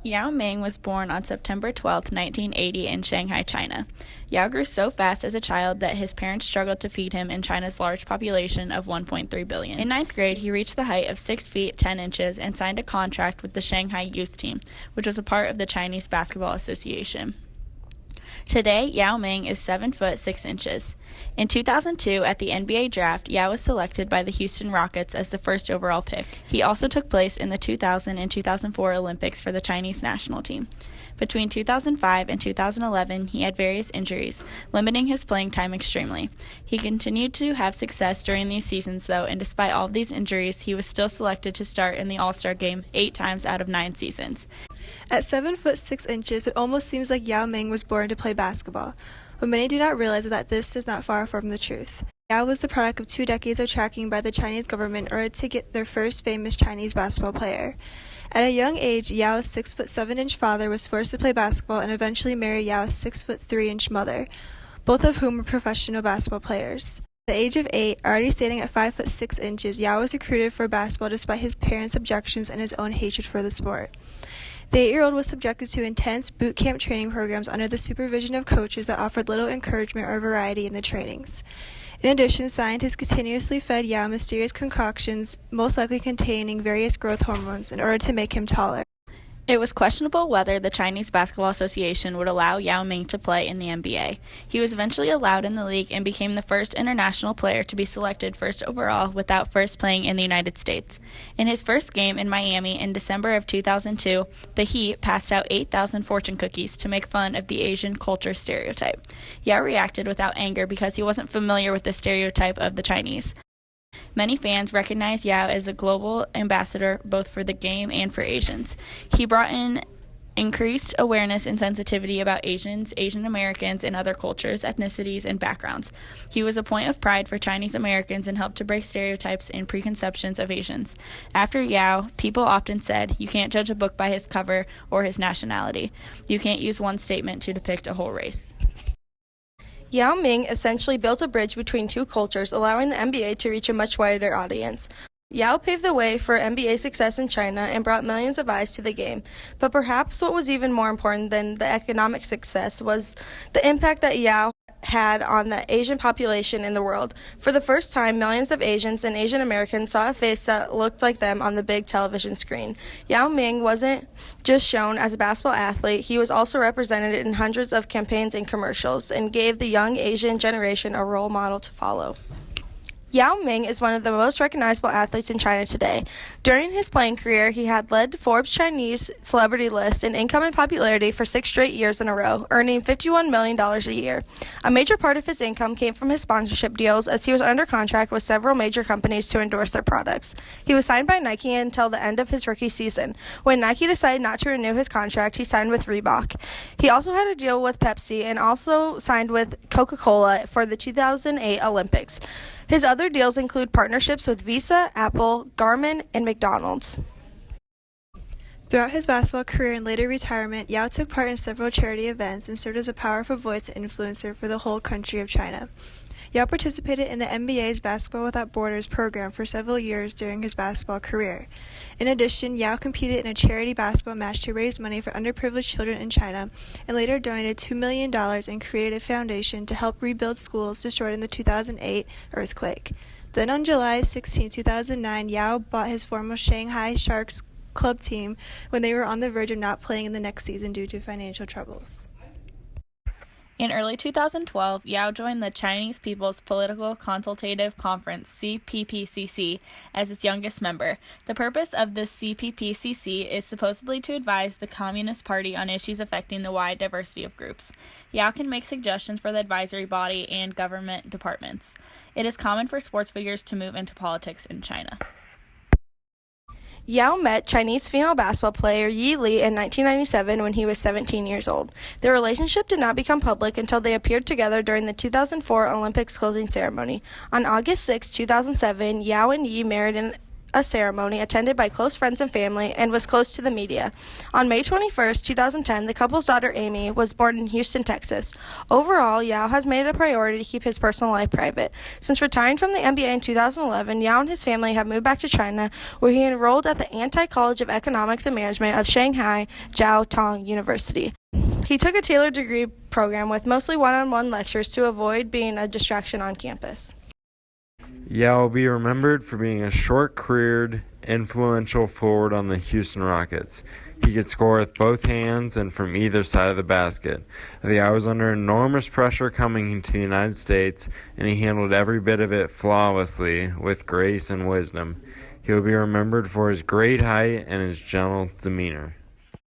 Yao Ming was born on September 12, 1980 in Shanghai, China. Yao grew so fast as a child that his parents struggled to feed him in China's large population of 1.3 billion. In ninth grade, he reached the height of 6 feet 10 inches and signed a contract with the Shanghai youth team, which was a part of the Chinese Basketball Association. Today, Yao Ming is 7 foot 6 inches. In 2002, at the NBA draft, Yao was selected by the Houston Rockets as the first overall pick. He also took place in the 2000 and 2004 Olympics for the Chinese national team. Between 2005 and 2011, he had various injuries, limiting his playing time extremely. He continued to have success during these seasons, though, and despite all of these injuries, he was still selected to start in the All-Star game 8 times out of 9 seasons. At 7 foot 6 inches, it almost seems like Yao Ming was born to play basketball, but many do not realize that this is not far from the truth. Yao was the product of 2 decades of tracking by the Chinese government in order to get their first famous Chinese basketball player. At a young age, Yao's 6 foot 7 inch father was forced to play basketball and eventually marry Yao's 6 foot 3 inch mother, both of whom were professional basketball players. At the age of 8, already standing at 5 foot 6 inches, Yao was recruited for basketball despite his parents' objections and his own hatred for the sport. The 8-year-old was subjected to intense boot camp training programs under the supervision of coaches that offered little encouragement or variety in the trainings. In addition, scientists continuously fed Yao mysterious concoctions, most likely containing various growth hormones, in order to make him taller. It was questionable whether the Chinese Basketball Association would allow Yao Ming to play in the NBA. He was eventually allowed in the league and became the first international player to be selected first overall without first playing in the United States. In his first game in Miami in December of 2002, the Heat passed out 8,000 fortune cookies to make fun of the Asian culture stereotype. Yao reacted without anger because he wasn't familiar with the stereotype of the Chinese. Many fans recognize Yao as a global ambassador both for the game and for Asians. He brought in increased awareness and sensitivity about Asians, Asian Americans, and other cultures, ethnicities, and backgrounds. He was a point of pride for Chinese Americans and helped to break stereotypes and preconceptions of Asians. After Yao, people often said, "You can't judge a book by his cover or his nationality. You can't use one statement to depict a whole race." Yao Ming essentially built a bridge between 2 cultures, allowing the NBA to reach a much wider audience. Yao paved the way for NBA success in China and brought millions of eyes to the game. But perhaps what was even more important than the economic success was the impact that Yao had on the Asian population in the world. For the first time, millions of Asians and Asian Americans saw a face that looked like them on the big television screen. Yao Ming wasn't just shown as a basketball athlete, he was also represented in hundreds of campaigns and commercials and gave the young Asian generation a role model to follow. Yao Ming is one of the most recognizable athletes in China today. During his playing career, he had led Forbes' Chinese celebrity list in income and popularity for 6 straight years in a row, earning $51 million a year. A major part of his income came from his sponsorship deals, as he was under contract with several major companies to endorse their products. He was signed by Nike until the end of his rookie season. When Nike decided not to renew his contract, he signed with Reebok. He also had a deal with Pepsi and also signed with Coca-Cola for the 2008 Olympics. His other deals include partnerships with Visa, Apple, Garmin, and McDonald's. Throughout his basketball career and later retirement, Yao took part in several charity events and served as a powerful voice and influencer for the whole country of China. Yao participated in the NBA's Basketball Without Borders program for several years during his basketball career. In addition, Yao competed in a charity basketball match to raise money for underprivileged children in China and later donated $2 million and created a foundation to help rebuild schools destroyed in the 2008 earthquake. Then on July 16, 2009, Yao bought his former Shanghai Sharks club team when they were on the verge of not playing in the next season due to financial troubles. In early 2012, Yao joined the Chinese People's Political Consultative Conference, CPPCC, as its youngest member. The purpose of the CPPCC is supposedly to advise the Communist Party on issues affecting the wide diversity of groups. Yao can make suggestions for the advisory body and government departments. It is common for sports figures to move into politics in China. Yao met Chinese female basketball player Yi Li in 1997 when he was 17 years old. Their relationship did not become public until they appeared together during the 2004 Olympics closing ceremony. On August 6, 2007, Yao and Yi married in a ceremony attended by close friends and family and was close to the media. On May 21st, 2010, the couple's daughter Amy was born in Houston, Texas. Overall, Yao has made it a priority to keep his personal life private. Since retiring from the NBA in 2011, Yao and his family have moved back to China, where he enrolled at the Anti-College of Economics and Management of Shanghai Jiao Tong University. He took a tailored degree program with mostly one-on-one lectures to avoid being a distraction on campus. Yao will be remembered for being a short-careered, influential forward on the Houston Rockets. He could score with both hands and from either side of the basket. Yao was under enormous pressure coming into the United States, and he handled every bit of it flawlessly with grace and wisdom. He will be remembered for his great height and his gentle demeanor.